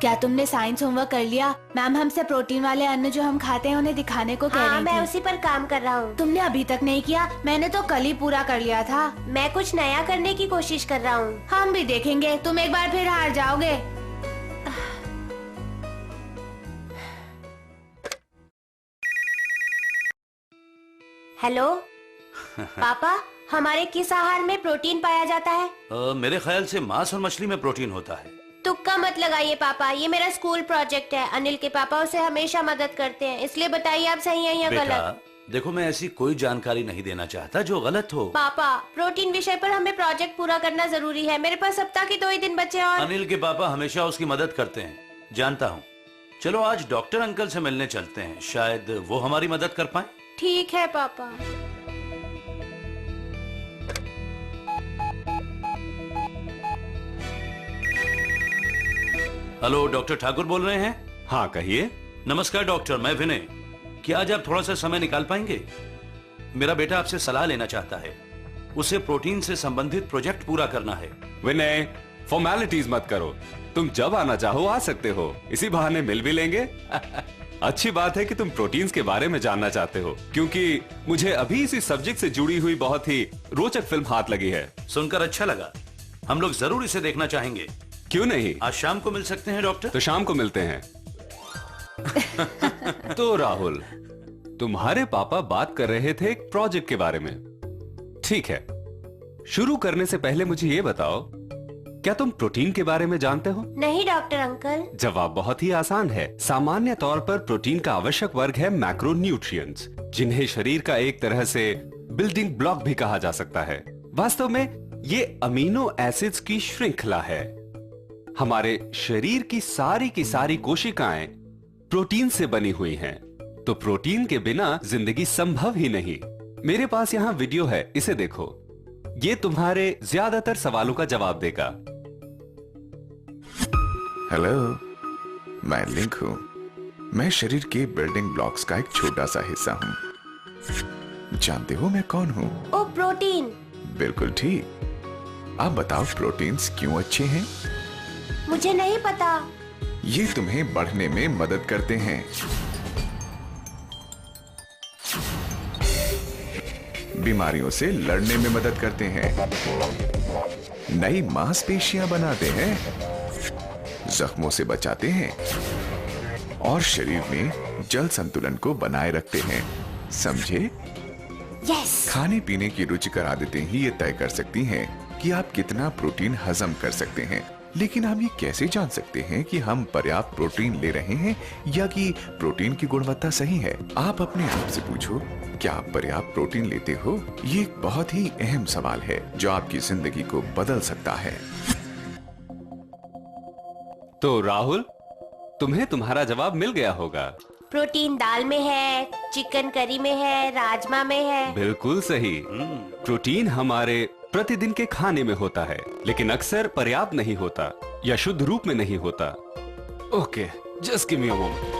क्या तुमने science homework कर लिया? मैम हमसे प्रोटीन वाले अन्न जो हम खाते हैं उन्हें दिखाने को कह रही थी। मैं उसी पर काम कर रहा हूँ। तुमने अभी तक नहीं किया? मैंने तो कल ही पूरा कर लिया था। मैं कुछ नया करने की कोशिश कर रहा हूँ। हम भी देखेंगे, तुम एक बार फिर हार जाओगे। हेलो पापा, हमारे किस आहार में प्रोटीन पाया जाता है? मेरे ख्याल से मांस और मछली में प्रोटीन होता है। तुक्का मत लगाइए पापा, ये मेरा स्कूल प्रोजेक्ट है। अनिल के पापा उसे हमेशा मदद करते हैं, इसलिए बताइए आप सही है या गलत? देखो, मैं ऐसी कोई जानकारी नहीं देना चाहता जो गलत हो। पापा, प्रोटीन विषय पर हमें प्रोजेक्ट पूरा करना जरूरी है। मेरे पास सप्ताह के 2 ही दिन बचे और अनिल के पापा हमेशा उसकी मदद करते हैं, जानता हूँ। चलो आज डॉक्टर अंकल से मिलने चलते हैं, शायद वो हमारी मदद कर पाए। ठीक है पापा। हेलो, डॉक्टर ठाकुर बोल रहे हैं? हाँ कहिए। नमस्कार डॉक्टर, मैं विनय। क्या आज आप थोड़ा सा समय निकाल पाएंगे? मेरा बेटा आपसे सलाह लेना चाहता है, उसे प्रोटीन से संबंधित प्रोजेक्ट पूरा करना है। विनय, फॉर्मेलिटीज मत करो, तुम जब आना चाहो आ सकते हो, इसी बहाने मिल भी लेंगे। अच्छी बात है कि तुम प्रोटीन्स के बारे में जानना चाहते हो, क्योंकि मुझे अभी इसी सब्जेक्ट से जुड़ी हुई बहुत ही रोचक फिल्म हाथ लगी है। सुनकर अच्छा लगा, हम लोग जरूर इसे देखना चाहेंगे। क्यों नहीं? आज शाम को मिल सकते हैं डॉक्टर? तो शाम को मिलते हैं। तो राहुल, तुम्हारे पापा बात कर रहे थे एक प्रोजेक्ट के बारे में। ठीक है, शुरू करने से पहले मुझे ये बताओ, क्या तुम प्रोटीन के बारे में जानते हो? नहीं डॉक्टर अंकल। जवाब बहुत ही आसान है। सामान्य तौर पर प्रोटीन का आवश्यक वर्ग है मैक्रोन्यूट्रिएंट्स, जिन्हें शरीर का एक तरह से बिल्डिंग ब्लॉक भी कहा जा सकता है। वास्तव में ये अमीनो एसिड्स की श्रृंखला है। हमारे शरीर की सारी कोशिकाएं प्रोटीन से बनी हुई हैं, तो प्रोटीन के बिना जिंदगी संभव ही नहीं। मेरे पास यहाँ वीडियो है, इसे देखो। ये तुम्हारे ज्यादातर सवालों का जवाब देगा। हेलो, मैं लिंक हूं। मैं शरीर के बिल्डिंग ब्लॉक्स का एक छोटा सा हिस्सा हूं। जानते हो मैं कौन हूं? ओ, प्रोटीन। बिल्कुल ठीक। आप बताओ, प्रोटीन्स क्यों अच्छे हैं? मुझे नहीं पता। ये तुम्हें बढ़ने में मदद करते हैं, बीमारियों से लड़ने में मदद करते हैं, नई मांसपेशियां बनाते हैं, जख्मों से बचाते हैं और शरीर में जल संतुलन को बनाए रखते हैं। समझे? यस। खाने पीने की रुचिकर आदतें ही ये तय कर सकती हैं कि आप कितना प्रोटीन हजम कर सकते हैं। लेकिन हम ये कैसे जान सकते हैं कि हम पर्याप्त प्रोटीन ले रहे हैं या कि प्रोटीन की गुणवत्ता सही है? आप अपने आप से पूछो, क्या आप पर्याप्त प्रोटीन लेते हो? ये एक बहुत ही अहम सवाल है जो आपकी जिंदगी को बदल सकता है। तो राहुल, तुम्हें तुम्हारा जवाब मिल गया होगा। प्रोटीन दाल में है, चिकन करी में है, राजमा में है। बिल्कुल सही। प्रोटीन हमारे प्रतिदिन के खाने में होता है, लेकिन अक्सर पर्याप्त नहीं होता या शुद्ध रूप में नहीं होता। Okay, just give me a moment.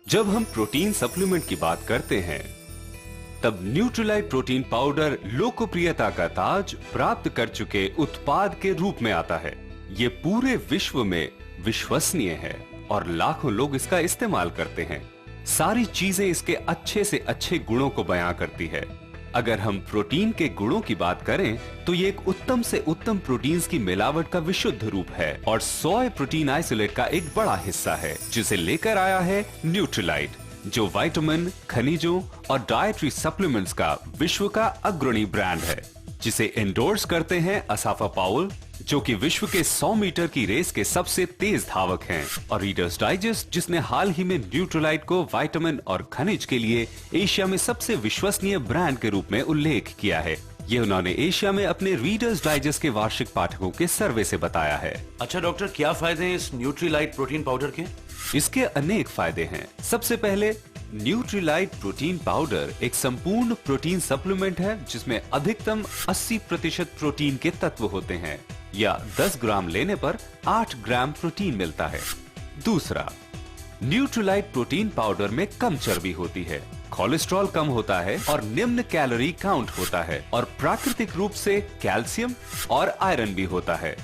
जब हम प्रोटीन सप्लीमेंट की बात करते हैं, तब न्यूट्रीलाइट प्रोटीन पाउडर लोकप्रियता का ताज प्राप्त कर चुके उत्पाद के रूप में आता है। ये पूरे विश्व में विश्वसनीय है और लाखों लोग इसका इस्तेमाल करते हैं। सारी चीजें इसके अच्छे से अच्छे गुणों को बयां करती है। अगर हम प्रोटीन के गुणों की बात करें तो ये एक उत्तम से उत्तम प्रोटीन्स की मिलावट का विशुद्ध रूप है और सोय प्रोटीन आइसोलेट का एक बड़ा हिस्सा है, जिसे लेकर आया है न्यूट्रीलाइट, जो विटामिन, खनिजों और डाइटरी सप्लीमेंट्स का विश्व का अग्रणी ब्रांड है, जिसे एंडोर्स करते हैं असाफा पाउल, जो कि विश्व के 100 मीटर की रेस के सबसे तेज धावक हैं, और रीडर्स डाइजेस्ट, जिसने हाल ही में न्यूट्रीलाइट को विटामिन और खनिज के लिए एशिया में सबसे विश्वसनीय ब्रांड के रूप में उल्लेख किया है। ये उन्होंने एशिया में अपने रीडर्स डाइजेस्ट के वार्षिक पाठकों के सर्वे से बताया है। अच्छा डॉक्टर, क्या फायदे हैं इस न्यूट्रीलाइट प्रोटीन पाउडर के? इसके अनेक फायदे हैं। सबसे पहले, न्यूट्रीलाइट प्रोटीन पाउडर एक संपूर्ण प्रोटीन सप्लीमेंट है जिसमें अधिकतम 80% प्रोटीन के तत्व होते हैं, या 10 ग्राम लेने पर 8 ग्राम प्रोटीन मिलता है। दूसरा, न्यूट्रीलाइट प्रोटीन पाउडर में कम चर्बी होती है, कोलेस्ट्रॉल कम होता है और निम्न कैलोरी काउंट होता है और प्राकृतिक रूप से कैल्शियम और आयरन भी होता है।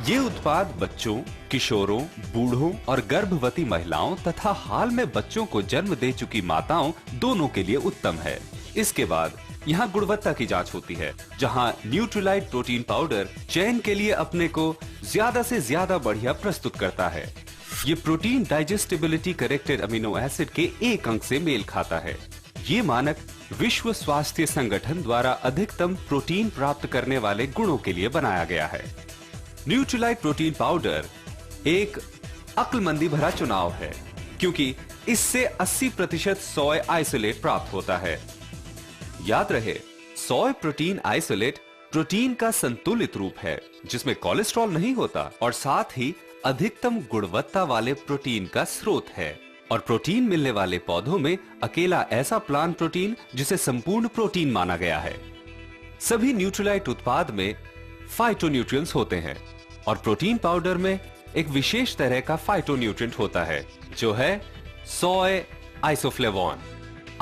ये उत्पाद बच्चों, किशोरों, बूढ़ों और गर्भवती महिलाओं तथा हाल में बच्चों को जन्म दे चुकी माताओं दोनों के लिए उत्तम है। इसके बाद यहाँ गुणवत्ता की जांच होती है, जहाँ न्यूट्रीलाइट प्रोटीन पाउडर चयन के लिए अपने को ज्यादा से ज्यादा बढ़िया प्रस्तुत करता है। ये protein digestibility corrected amino acid के एक अंक से मेल खाता है। ये मानक विश्व स्वास्थ्य संगठन द्वारा अधिकतम प्रोटीन प्राप्त करने वाले गुणों के लिए बनाया गया है। न्यूट्रीलाइट प्रोटीन पाउडर एक अक्लमंदी भरा चुनाव है, क्योंकि इससे 80% सोय आइसोलेट प्राप्त होता है। याद रहे, सोय प्रोटीन आइसोलेट प्रोटीन का संतुलित रूप है, जिसमें कोलेस्ट्रॉल नहीं होता और साथ ही अधिकतम गुणवत्ता वाले प्रोटीन का स्रोत है। और प्रोटीन मिलने वाले पौधों में अकेला ऐसा प्लांट प्रोटीन जिसे संपूर्ण प्रोटीन माना गया है। सभी न्यूट्रीलाइट उत्पाद में फाइटोन्यूट्रिएंट्स होते हैं और प्रोटीन पाउडर में एक विशेष तरह का फाइटोन्यूट्रिएंट होता है, जो है सोय आइसोफ्लेवोन।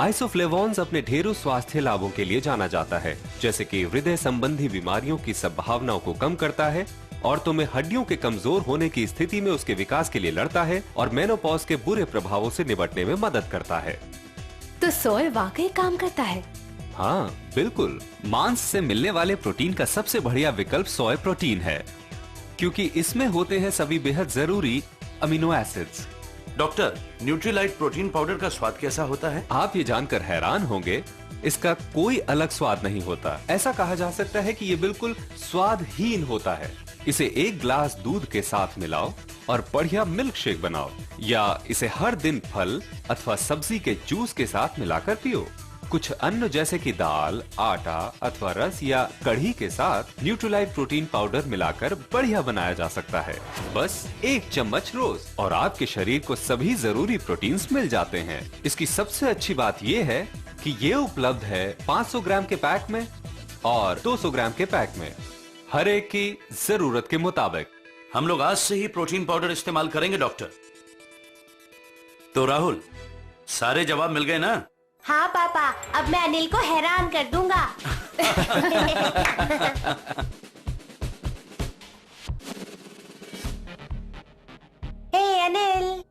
आइसोफ्लेवोन्स अपने ढेरों स्वास्थ्य लाभों के लिए जाना जाता है, जैसे कि हृदय संबंधी बीमारियों की संभावनाओं को कम करता है, औरतों में हड्डियों के कमजोर होने की स्थिति में उसके विकास के लिए लड़ता है और मेनोपॉज के बुरे प्रभावों से निपटने में मदद करता है। तो सोय वाकई काम करता है। हाँ बिल्कुल, मांस से मिलने वाले प्रोटीन का सबसे बढ़िया विकल्प सोय प्रोटीन है, क्योंकि इसमें होते हैं सभी बेहद जरूरी amino acids. Doctor, Nutrilite protein powder का स्वाद कैसा होता है? आप ये जानकर हैरान होंगे, इसका कोई अलग स्वाद नहीं होता। ऐसा कहा जा सकता है कि ये बिल्कुल स्वादहीन होता है। इसे एक ग्लास दूध के साथ मिलाओ और बढ़िया मिल्क शेक बनाओ, या इसे हर दिन फल अथवा सब्जी के जूस के साथ मिलाकर पियो। कुछ अन्न जैसे कि दाल, आटा अथवा रस या कढ़ी के साथ न्यूट्रीलाइट प्रोटीन पाउडर मिलाकर बढ़िया बनाया जा सकता है। बस 1 चम्मच रोज और आपके शरीर को सभी जरूरी प्रोटीन्स मिल जाते हैं। इसकी सबसे अच्छी बात ये है कि ये उपलब्ध है 500 ग्राम के पैक में और 200 ग्राम के पैक में, हर एक की जरूरत के मुताबिक। हम लोग आज से ही प्रोटीन पाउडर इस्तेमाल करेंगे डॉक्टर। तो राहुल, सारे जवाब मिल गए ना? हाँ पापा, अब मैं अनिल को हैरान कर दूंगा। हे अनिल,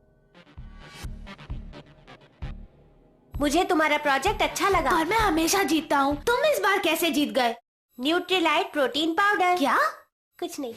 मुझे तुम्हारा प्रोजेक्ट अच्छा लगा। और मैं हमेशा जीतता हूँ। तुम इस बार कैसे जीत गए? Nutrilite protein powder. क्या? कुछ नहीं।